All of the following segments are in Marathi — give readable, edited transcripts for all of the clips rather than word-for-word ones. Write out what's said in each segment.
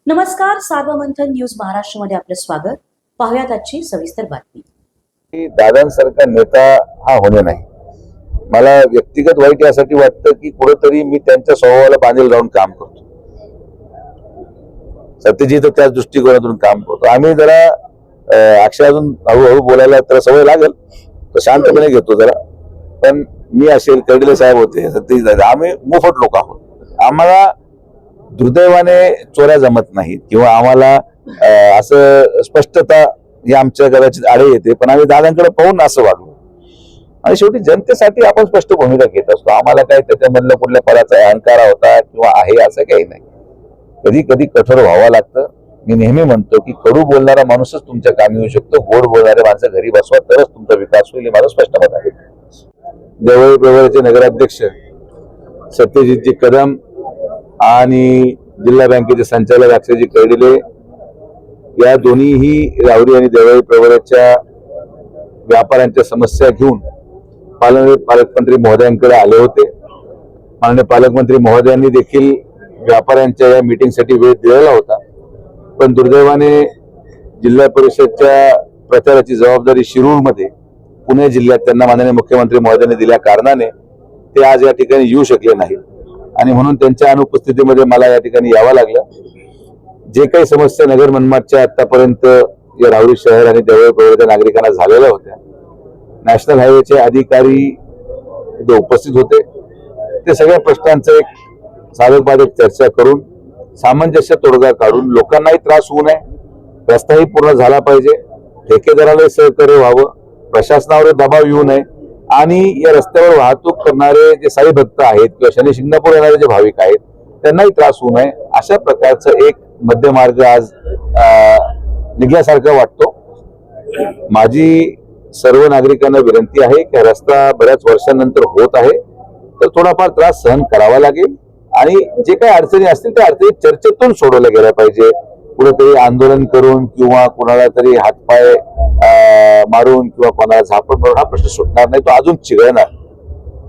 नमस्कार, सार्वमंथन न्यूज महाराष्ट्रमध्ये आपलं स्वागत. पाहुयात आजची सविस्तर बातमी. दादांसारखा नेता हा होणे नाही. मला व्यक्तिगत वाईट यासाठी वाटतं की कुठेतरी मी त्यांच्या स्वभावाला बांधील राहून काम करतो. सत्यजित त्याच दृष्टिकोनातून काम करतो. आम्ही जरा अक्षय अजून हळूहळू बोलायला तर सवय लागेल तर शांतपणे घेतो जरा. पण मी असेल, कर्डिले साहेब होते, सत्यजित, आम्ही मुफट लोक आहोत. आम्हाला दुर्दैवाने चोऱ्या जमत नाहीत किंवा आम्हाला असं स्पष्टता ही आमच्या कदाचित आडे येते. पण आम्ही दादांकडे पाहून असं वागलो आणि शेवटी जनतेसाठी आपण स्पष्ट भूमिका घेत असतो. आम्हाला काही त्याच्यामधलं कुठल्या पदाचा अहंकार होता किंवा आहे असं काही नाही. कधी कधी कठोर व्हावं लागतं. मी नेहमी म्हणतो की कडू बोलणारा माणूसच तुमच्या कामी येऊ शकतो. गोड बोलणारे माणसं घरी बसवा तरच तुमचा विकास होईल, हे माझं स्पष्ट मत आहे. देवळी प्रवरचे नगराध्यक्ष सत्यजितजी कदम आणि जिल्हा बँकेचे संचालक अक्षयजी कर्डिले या दोन्हीही राहुरी आणि देवळी प्रवराच्या व्यापाऱ्यांच्या समस्या घेऊन पालकमंत्री महोदयांकडे आले होते. माननीय पालकमंत्री महोदयांनी देखील व्यापाऱ्यांच्या या मीटिंगसाठी वेळ दिलेला होता. पण दुर्दैवाने जिल्हा परिषदच्या प्रचाराची जबाबदारी शिरूरमध्ये पुणे जिल्ह्यात त्यांना माननीय मुख्यमंत्री महोदयांनी दिल्या कारणाने ते आज या ठिकाणी येऊ शकले नाही आणि म्हणून त्यांच्या अनुपस्थितीमध्ये मला या ठिकाणी यावं लागलं. जे काही समस्या नगर मनमाडच्या आतापर्यंत या राहुरी शहर आणि देवळी प्रवरच्या नागरिकांना झालेल्या होत्या, नॅशनल हायवेचे अधिकारी इथे उपस्थित होते. ते सगळ्या प्रश्नांचं एक साधक चर्चा करून सामंजस्य तोडगा काढून लोकांनाही त्रास होऊ नये, रस्ताही पूर्ण झाला पाहिजे, ठेकेदारालाही सहकार्य व्हावं, प्रशासनावर दबाव येऊ नये आणि या रस्त्यावर वाहतूक करणारे जे साई भक्त आहेत किंवा शनी शिंगणापूर येणारे जे भाविक आहेत त्यांनाही त्रास होऊ नये, अशा प्रकारचं एक मध्यमार्ग आज निघल्यासारखं वाटतो. माझी सर्व नागरिकांना विनंती आहे की रस्ता बऱ्याच वर्षांनंतर होत आहे तर थोडाफार त्रास सहन करावा लागेल आणि जे काही अडचणी असतील त्या अडचणी चर्चेतून सोडवल्या गेल्या पाहिजे. कुठेतरी आंदोलन करून किंवा कोणाला तरी हातपाय मारून किंवा कोणाला झापड मारून हा प्रश्न सुटणार नाही, तो अजून चिघळणार.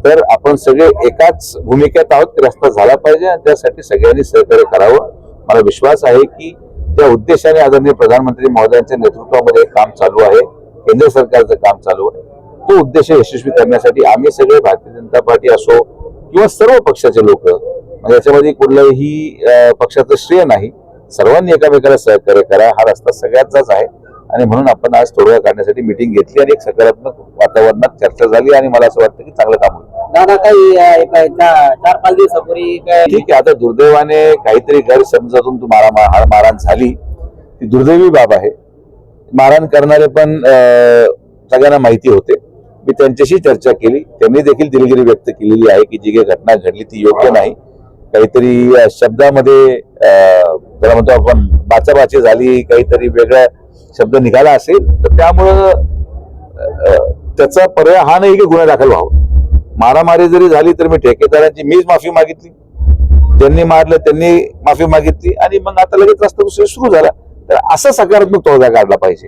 तर आपण सगळे एकाच भूमिकेत आहोत की रस्ता झाला पाहिजे आणि त्यासाठी सगळ्यांनी सहकार्य करावं. मला विश्वास आहे की त्या उद्देशाने आदरणीय प्रधानमंत्री महोदयांच्या नेतृत्वामध्ये काम चालू आहे, केंद्र सरकारचं काम चालू आहे. तो उद्देश यशस्वी करण्यासाठी आम्ही सगळे भारतीय जनता पार्टी असो किंवा सर्व पक्षाचे लोक, म्हणजे याच्यामध्ये कुठल्याही पक्षाचं श्रेय नाही, सर्वांनी एकामेकाला सहकार्य करा. हा रस्ता सगळ्यांचाच आहे आणि म्हणून आपण आज तोडगा काढण्यासाठी मीटिंग घेतली आणि एक सकारात्मक वातावरणात चर्चा झाली आणि मला असं वाटतं की चांगलं काम होईल. दादा काही 4-5 दिवसापूर्वी ठीक आहे, आता दुर्दैवाने काहीतरी गैरसमजातून मारहाण झाली, ती दुर्दैवी बाब आहे. मारहाण करणारे पण सगळ्यांना माहिती होते. मी त्यांच्याशी चर्चा केली, त्यांनी देखील दिलगिरी व्यक्त केलेली आहे की जी काही घटना घडली ती योग्य नाही. काहीतरी शब्दामध्ये त्याला म्हणतो आपण बाचाबाची झाली, काहीतरी वेगळा शब्द निघाला असेल तर त्यामुळं त्याचा पर्याय हा नाही की गुन्हा दाखल व्हावा. मारामारी जरी झाली तर मी ठेकेदारांची मीच माफी मागितली, ज्यांनी मारलं त्यांनी माफी मागितली आणि मग आता लगेच रस्ता दुसरा सुरू झाला. तर असा सकारात्मक तोडगा काढला पाहिजे.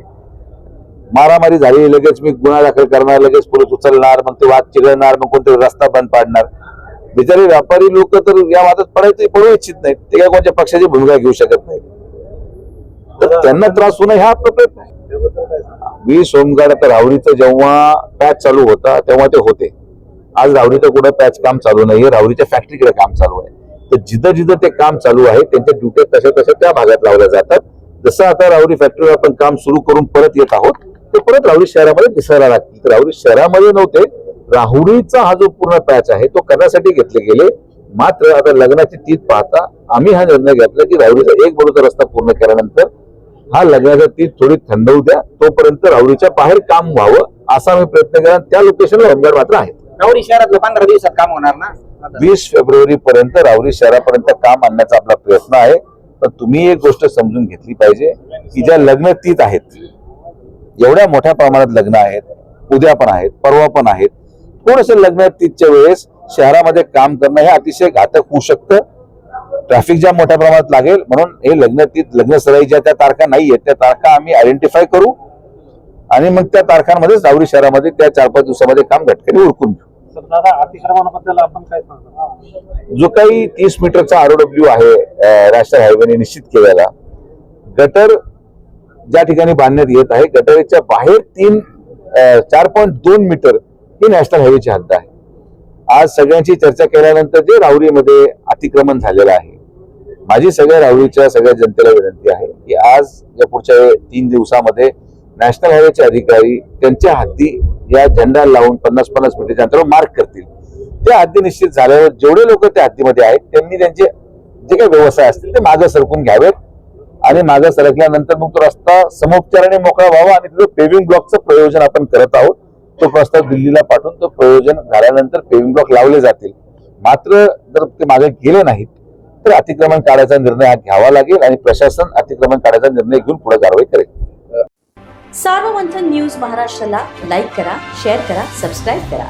मारामारी झाली लगेच मी गुन्हा दाखल करणार, लगेच पोलीस उचलणार, मग ते वाद चिघळणार, मग कोणतरी रस्ता बंद पाडणार. बिचारे व्यापारी लोक तर या वादात पडू इच्छित नाहीत, ते काय कोणत्या पक्षाची भूमिका घेऊ शकत नाही. तर त्यांना त्रास होणं हा आपला प्रयत्न आहे. मी सोमगड आता राहुरीचं जेव्हा पॅच चालू होता तेव्हा ते होते. आज राहुरीचं कुठं पॅच काम चालू नाही, राहुरीच्या फॅक्टरीकडे काम चालू आहे. तर जिथं जिथं ते काम चालू आहे त्यांच्या ड्युट्या तशा तशा त्या भागात लावल्या जातात. जसं आता राहुरी फॅक्टरीवर आपण काम सुरू करून परत येत आहोत ते परत राहुरी शहरामध्ये दिसायला लागतील. तर राहुरी शहरामध्ये नव्हते, राहुरीचा हा जो पूर्ण पॅच आहे तो करण्यासाठी घेतले गेले. मात्र आता लग्नाची तीच पाहता आम्ही हा निर्णय घेतला की राहुरीचा एक बडूचा रस्ता पूर्ण केल्यानंतर हा लग्नाचा तीच थोडी थंड होऊ द्या, तोपर्यंत राहुरीच्या बाहेर काम व्हावं असा आम्ही प्रयत्न केला. त्या लोकेशनला होमगार्ड मात्र आहे. राहुरी शहरात 15 दिवसात काम होणार ना? 20 फेब्रुवारी पर्यंत राहुरी शहरापर्यंत काम आणण्याचा आपला प्रयत्न आहे. पण तुम्ही एक गोष्ट समजून घेतली पाहिजे की ज्या लग्न तीच आहेत, एवढ्या मोठ्या प्रमाणात लग्न आहेत, उद्या पण आहेत, परवा पण आहेत, थोडंसं लग्न तीजच्या वेळेस शहरामध्ये काम करणं हे अतिशय घातक होऊ शकतं. ट्रॅफिक जाम मोठ्या प्रमाणात लागेल. म्हणून हे लग्न सराई ज्या त्या तारखा नाही आहेत त्या तारखा आम्ही आयडेंटिफाय करू आणि मग त्या तारखांमध्येच राहुरी शहरामध्ये त्या 4-5 दिवसामध्ये काम घटकेने उरकून घेऊ. दादा अतिक्रमणाबद्दल आपण काय सांगतो? जो काही 30 मीटरचा ROW आहे नॅशनल हायवेने निश्चित केलेला गटर ज्या ठिकाणी बांधण्यात येत आहे गटरच्या बाहेर 4.2 मीटर ही नॅशनल हायवेची हद्द आहे. आज सगळ्यांची चर्चा केल्यानंतर जे राहुरीमध्ये अतिक्रमण झालेलं आहे, माझी सगळ्या राहुरीच्या सगळ्या जनतेला विनंती आहे की आज या पुढच्या 3 दिवसामध्ये नॅशनल हायवेचे अधिकारी त्यांच्या हद्दी या झेंडा लावून 50-50 मीटरच्या अंतरावर मार्क करतील. त्या हद्दी निश्चित झाल्यावर जेवढे लोक त्या हद्दीमध्ये आहेत त्यांनी त्यांचे जे काही व्यवसाय असतील ते मागे सरकून घ्यावेत आणि मागे सरकल्यानंतर मग तो रस्ता समोपचाराने मोकळा व्हावा आणि तिथं पेव्हिंग ब्लॉकचं प्रयोजन आपण करत आहोत. तो प्रस्ताव दिल्लीला पाठवून तो प्रयोजन झाल्यानंतर पेव्हिंग ब्लॉक लावले जातील. मात्र जर ते मागे गेले नाहीत तर अतिक्रमण काढायचा निर्णय हा घ्यावा लागेल आणि प्रशासन अतिक्रमण काढायचा निर्णय घेऊन पुढे कारवाई करेल. सार्वमंथन न्यूज महाराष्ट्राला लाईक करा, शेअर करा, सबस्क्राईब करा.